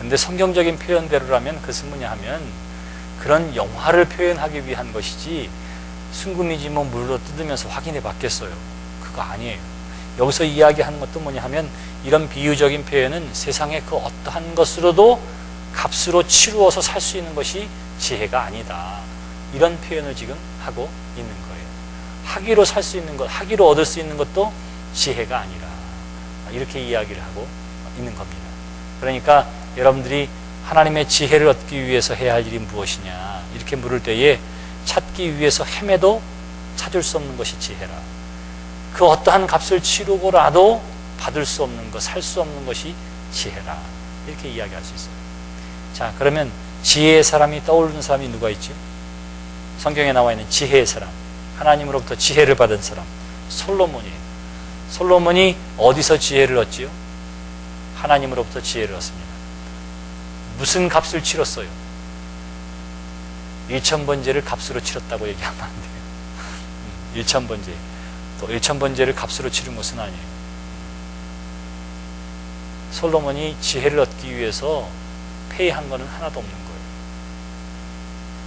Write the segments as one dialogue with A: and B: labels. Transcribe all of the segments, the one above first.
A: 근데 성경적인 표현대로라면 그것은 뭐냐 하면 그런 영화를 표현하기 위한 것이지 순금이지 뭐 물로 뜯으면서 확인해 봤겠어요. 그거 아니에요. 여기서 이야기하는 것도 뭐냐 하면 이런 비유적인 표현은 세상의 그 어떠한 것으로도 값으로 치루어서 살 수 있는 것이 지혜가 아니다. 이런 표현을 지금 하고 있는 거예요. 학위로 살 수 있는 것, 학위로 얻을 수 있는 것도 지혜가 아니라 이렇게 이야기를 하고 있는 겁니다. 그러니까 여러분들이 하나님의 지혜를 얻기 위해서 해야 할 일이 무엇이냐 이렇게 물을 때에 찾기 위해서 헤매도 찾을 수 없는 것이 지혜라. 그 어떠한 값을 치르고라도 받을 수 없는 것, 살 수 없는 것이 지혜라. 이렇게 이야기할 수 있어요. 자, 그러면 지혜의 사람이 떠오르는 사람이 누가 있죠? 성경에 나와 있는 지혜의 사람, 하나님으로부터 지혜를 받은 사람, 솔로몬이에요. 솔로몬이 어디서 지혜를 얻지요? 하나님으로부터 지혜를 얻습니다. 무슨 값을 치렀어요? 1000번제를 값으로 치렀다고 얘기하면 안 돼요. 1000번제. 또 1000번제를 값으로 치른 것은 아니에요. 솔로몬이 지혜를 얻기 위해서 페이한 것은 하나도 없는 거예요.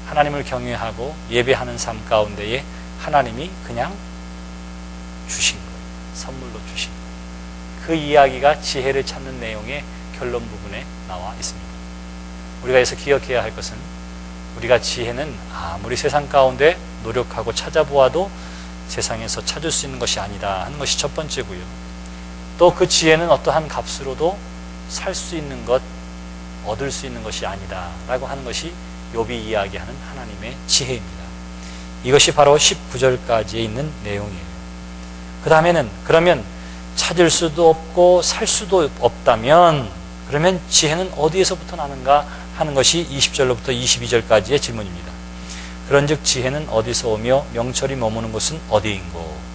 A: 하나님을 경외하고 예배하는 삶 가운데에 하나님이 그냥 주신 거예요. 선물로 주신 거예요. 그 이야기가 지혜를 찾는 내용의 결론 부분에 나와 있습니다. 우리가 여기서 기억해야 할 것은 우리가 지혜는 아무리 세상 가운데 노력하고 찾아보아도 세상에서 찾을 수 있는 것이 아니다 하는 것이 첫 번째고요. 또 그 지혜는 어떠한 값으로도 살 수 있는 것, 얻을 수 있는 것이 아니다 라고 하는 것이 욥이 이야기하는 하나님의 지혜입니다. 이것이 바로 19절까지에 있는 내용이에요. 그 다음에는 그러면 찾을 수도 없고 살 수도 없다면 그러면 지혜는 어디에서부터 나는가 하는 것이 20절로부터 22절까지의 질문입니다. 그런즉 지혜는 어디서 오며 명철이 머무는 곳은 어디인고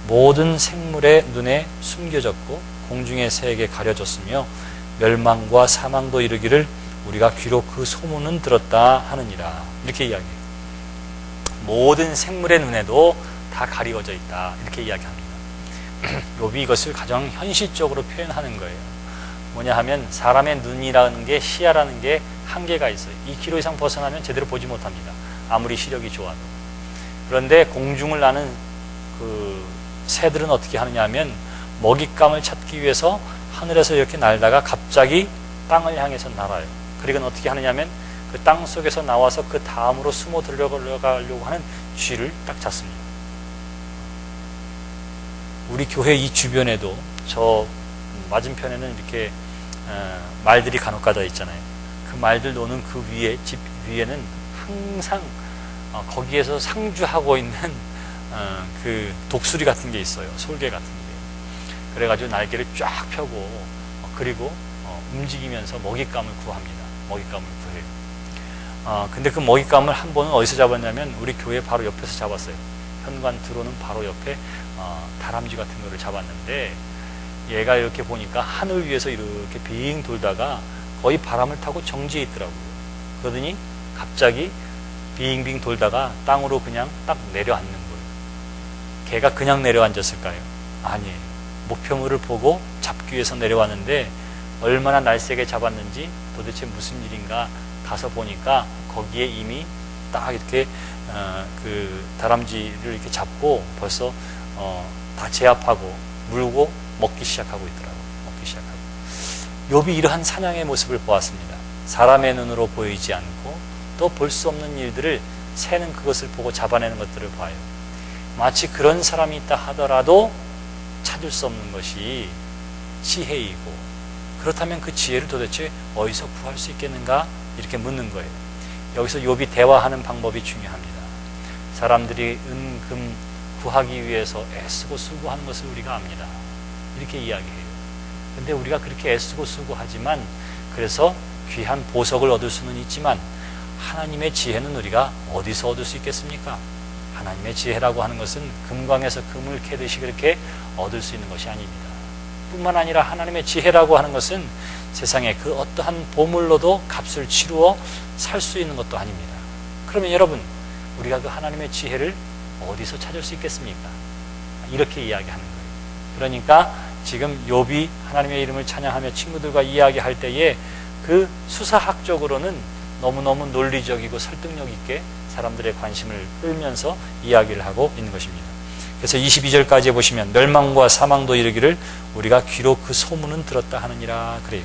A: 모든 생물의 눈에 숨겨졌고 공중의 새에게 가려졌으며 멸망과 사망도 이르기를 우리가 귀로 그 소문은 들었다 하느니라. 이렇게 이야기해요. 모든 생물의 눈에도 다 가리워져 있다. 이렇게 이야기합니다. 욥이 이것을 가장 현실적으로 표현하는 거예요. 뭐냐 하면 사람의 눈이라는 게 시야라는 게 한계가 있어요. 2km 이상 벗어나면 제대로 보지 못합니다. 아무리 시력이 좋아도. 그런데 공중을 나는 그 새들은 어떻게 하느냐 하면 먹잇감을 찾기 위해서 하늘에서 이렇게 날다가 갑자기 땅을 향해서 날아요. 그리고 어떻게 하느냐 하면 그 땅 속에서 나와서 그 다음으로 숨어 들어가려고 하는 쥐를 딱 잡습니다. 우리 교회 이 주변에도 저 맞은편에는 이렇게 말들이 간혹 가다 있잖아요. 그 말들 노는 그 위에, 집 위에는 항상 거기에서 상주하고 있는 그 독수리 같은 게 있어요. 솔개 같은 게. 그래가지고 날개를 쫙 펴고 그리고 움직이면서 먹잇감을 구합니다. 먹잇감을 구해요. 근데 그 먹잇감을 한 번은 어디서 잡았냐면 우리 교회 바로 옆에서 잡았어요. 현관 들어오는 바로 옆에 다람쥐 같은 거를 잡았는데 얘가 이렇게 보니까 하늘 위에서 이렇게 빙 돌다가 거의 바람을 타고 정지해 있더라고요. 그러더니 갑자기 빙빙 돌다가 땅으로 그냥 딱 내려앉는 거예요. 걔가 그냥 내려앉았을까요? 아니에요. 목표물을 보고 잡기 위해서 내려왔는데 얼마나 날쌔게 잡았는지 도대체 무슨 일인가 가서 보니까 거기에 이미 딱 이렇게 그 다람쥐를 이렇게 잡고 벌써 다 제압하고 물고 먹기 시작하고 있더라고요. 먹기 시작하고. 욥이 이러한 사냥의 모습을 보았습니다. 사람의 눈으로 보이지 않고 또 볼 수 없는 일들을 새는 그것을 보고 잡아내는 것들을 봐요. 마치 그런 사람이 있다 하더라도 찾을 수 없는 것이 지혜이고 그렇다면 그 지혜를 도대체 어디서 구할 수 있겠는가? 이렇게 묻는 거예요. 여기서 욥이 대화하는 방법이 중요합니다. 사람들이 은, 금 구하기 위해서 애쓰고 수고하는 것을 우리가 압니다. 이렇게 이야기해요. 근데 우리가 그렇게 애쓰고 수고하지만 그래서 귀한 보석을 얻을 수는 있지만 하나님의 지혜는 우리가 어디서 얻을 수 있겠습니까? 하나님의 지혜라고 하는 것은 금광에서 금을 캐듯이 그렇게 얻을 수 있는 것이 아닙니다. 뿐만 아니라 하나님의 지혜라고 하는 것은 세상에 그 어떠한 보물로도 값을 치루어 살 수 있는 것도 아닙니다. 그러면 여러분, 우리가 그 하나님의 지혜를 어디서 찾을 수 있겠습니까? 이렇게 이야기하는 거예요. 그러니까 지금 욥이 하나님의 이름을 찬양하며 친구들과 이야기할 때에 그 수사학적으로는 너무너무 논리적이고 설득력 있게 사람들의 관심을 끌면서 이야기를 하고 있는 것입니다. 그래서 22절까지 보시면 멸망과 사망도 이르기를 우리가 귀로 그 소문은 들었다 하느니라 그래요.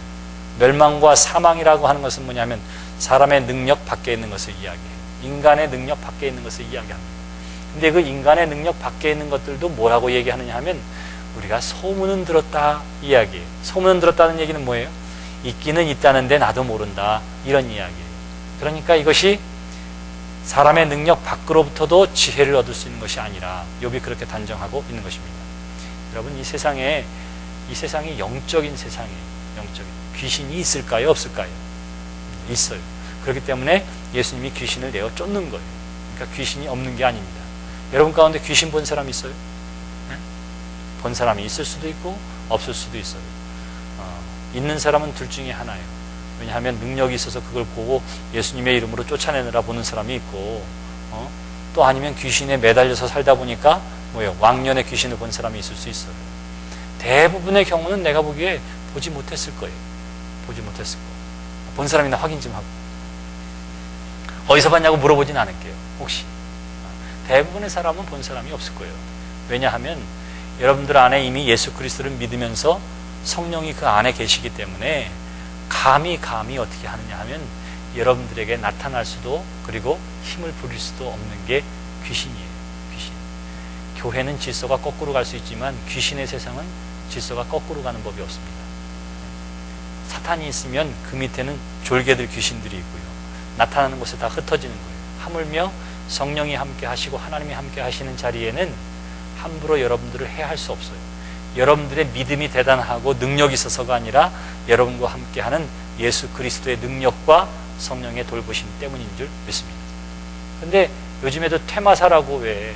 A: 멸망과 사망이라고 하는 것은 뭐냐면 사람의 능력 밖에 있는 것을 이야기해요. 인간의 능력 밖에 있는 것을 이야기합니다. 근데 그 인간의 능력 밖에 있는 것들도 뭐라고 얘기하느냐 하면 우리가 소문은 들었다 이야기예요. 소문은 들었다는 얘기는 뭐예요? 있기는 있다는데 나도 모른다 이런 이야기예요. 그러니까 이것이 사람의 능력 밖으로부터도 지혜를 얻을 수 있는 것이 아니라 욥이 그렇게 단정하고 있는 것입니다. 여러분 이 세상이 영적인 세상이에요. 영적인. 귀신이 있을까요? 없을까요? 있어요. 그렇기 때문에 예수님이 귀신을 내어 쫓는 거예요. 그러니까 귀신이 없는 게 아닙니다. 여러분 가운데 귀신 본 사람 있어요? 네? 본 사람이 있을 수도 있고 없을 수도 있어요. 있는 사람은 둘 중에 하나예요. 왜냐하면 능력이 있어서 그걸 보고 예수님의 이름으로 쫓아내느라 보는 사람이 있고 또 아니면 귀신에 매달려서 살다 보니까 뭐예요? 왕년에 귀신을 본 사람이 있을 수 있어요. 대부분의 경우는 내가 보기에 보지 못했을 거예요. 보지 못했을 거예요. 본 사람이나 확인 좀 하고 어디서 봤냐고 물어보진 않을게요. 혹시 대부분의 사람은 본 사람이 없을 거예요. 왜냐하면 여러분들 안에 이미 예수 그리스도를 믿으면서 성령이 그 안에 계시기 때문에 감히 어떻게 하느냐 하면 여러분들에게 나타날 수도 그리고 힘을 부릴 수도 없는 게 귀신이에요. 귀신. 교회는 질서가 거꾸로 갈 수 있지만 귀신의 세상은 질서가 거꾸로 가는 법이 없습니다. 사탄이 있으면 그 밑에는 졸개들 귀신들이 있고요. 나타나는 곳에 다 흩어지는 거예요. 하물며 성령이 함께 하시고 하나님이 함께 하시는 자리에는 함부로 여러분들을 해할 수 없어요. 여러분들의 믿음이 대단하고 능력이 있어서가 아니라 여러분과 함께하는 예수 그리스도의 능력과 성령의 돌보심 때문인 줄 믿습니다. 근데 요즘에도 퇴마사라고 왜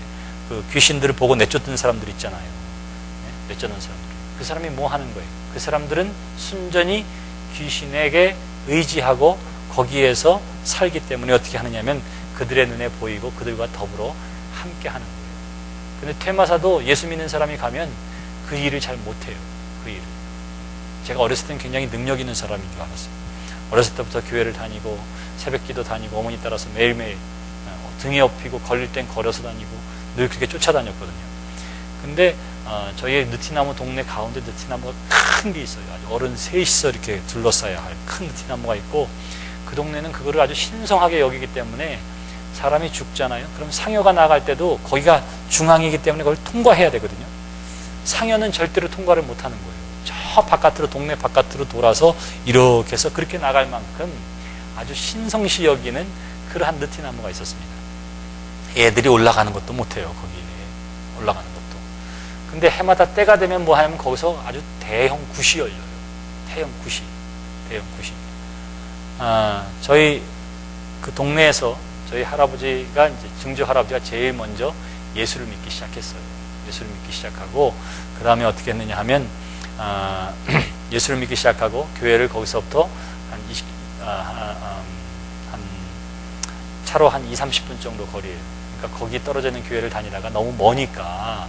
A: 그 귀신들을 보고 내쫓는 사람들 있잖아요. 네? 내쫓는 사람들. 그 사람이 뭐 하는 거예요? 그 사람들은 순전히 귀신에게 의지하고 거기에서 살기 때문에 어떻게 하느냐면 그들의 눈에 보이고 그들과 더불어 함께 하는 거예요. 근데 퇴마사도 예수 믿는 사람이 가면 그 일을 잘 못해요. 그 일을. 제가 어렸을 때는 굉장히 능력 있는 사람인 줄 알았어요. 어렸을 때부터 교회를 다니고 새벽기도 다니고 어머니 따라서 매일매일 등에 업히고 걸릴 땐 걸어서 다니고 늘 그렇게 쫓아다녔거든요. 근데 저희 느티나무 동네 가운데 느티나무가 큰 게 있어요. 아주 어른 셋이서 이렇게 둘러싸야 할 큰 느티나무가 있고 그 동네는 그거를 아주 신성하게 여기기 때문에 사람이 죽잖아요. 그럼 상여가 나갈 때도 거기가 중앙이기 때문에 그걸 통과해야 되거든요. 상여는 절대로 통과를 못하는 거예요. 저 바깥으로 동네 바깥으로 돌아서 이렇게 해서 그렇게 나갈 만큼 아주 신성시 여기는 그러한 느티나무가 있었습니다. 애들이 올라가는 것도 못해요. 거기에 올라가는 것도. 근데 해마다 때가 되면 뭐 하냐면 거기서 아주 대형 굿이 열려요. 대형 굿이. 저희 그 동네에서 저희 할아버지가 이제 증조 할아버지가 제일 먼저 예수를 믿기 시작했어요. 예수를 믿기 시작하고 그 다음에 어떻게 했느냐 하면 예수를 믿기 시작하고 교회를 거기서부터 한 차로 한 20-30분 정도 거리에 그러니까 거기 떨어져 있는 교회를 다니다가 너무 머니까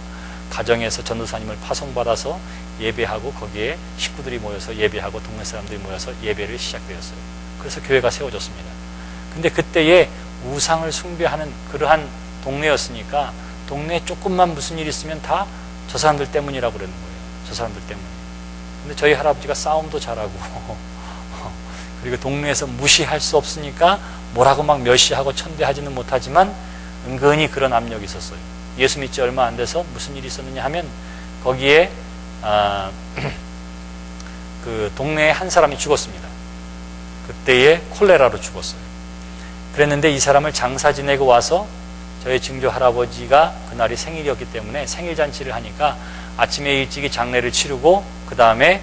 A: 가정에서 전도사님을 파송받아서 예배하고 거기에 식구들이 모여서 예배하고 동네 사람들이 모여서 예배를 시작되었어요. 그래서 교회가 세워졌습니다. 근데 그때에 우상을 숭배하는 그러한 동네였으니까 동네에 조금만 무슨 일이 있으면 다 저 사람들 때문이라고 그러는 거예요. 저 사람들 때문에. 근데 저희 할아버지가 싸움도 잘하고 그리고 동네에서 무시할 수 없으니까 뭐라고 막 멸시하고 천대하지는 못하지만 은근히 그런 압력이 있었어요. 예수 믿지 얼마 안 돼서 무슨 일이 있었느냐 하면 거기에 그 동네에 한 사람이 죽었습니다. 그때에 콜레라로 죽었어요. 그랬는데 이 사람을 장사 지내고 와서 저희 증조 할아버지가 그날이 생일이었기 때문에 생일잔치를 하니까 아침에 일찍이 장례를 치르고 그 다음에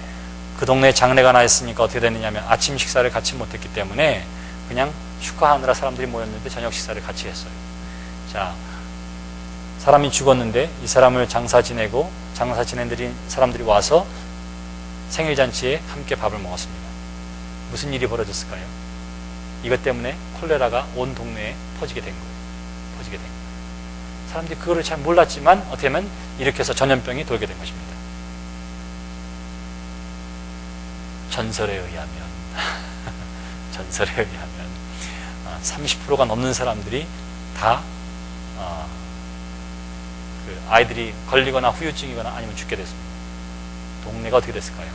A: 그 동네에 장례가 나 있으니까 어떻게 됐느냐면 아침 식사를 같이 못했기 때문에 그냥 축하하느라 사람들이 모였는데 저녁 식사를 같이 했어요. 자, 사람이 죽었는데 이 사람을 장사 지내고 장사 지낸 사람들이 와서 생일잔치에 함께 밥을 먹었습니다. 무슨 일이 벌어졌을까요? 이것 때문에 콜레라가 온 동네에 퍼지게 된 거예요. 퍼지게 된 거예요. 사람들이 그거를 잘 몰랐지만 어떻게 하면 이렇게 해서 전염병이 돌게 된 것입니다. 전설에 의하면 전설에 의하면 30%가 넘는 사람들이 다 그 아이들이 걸리거나 후유증이거나 아니면 죽게 됐습니다. 동네가 어떻게 됐을까요?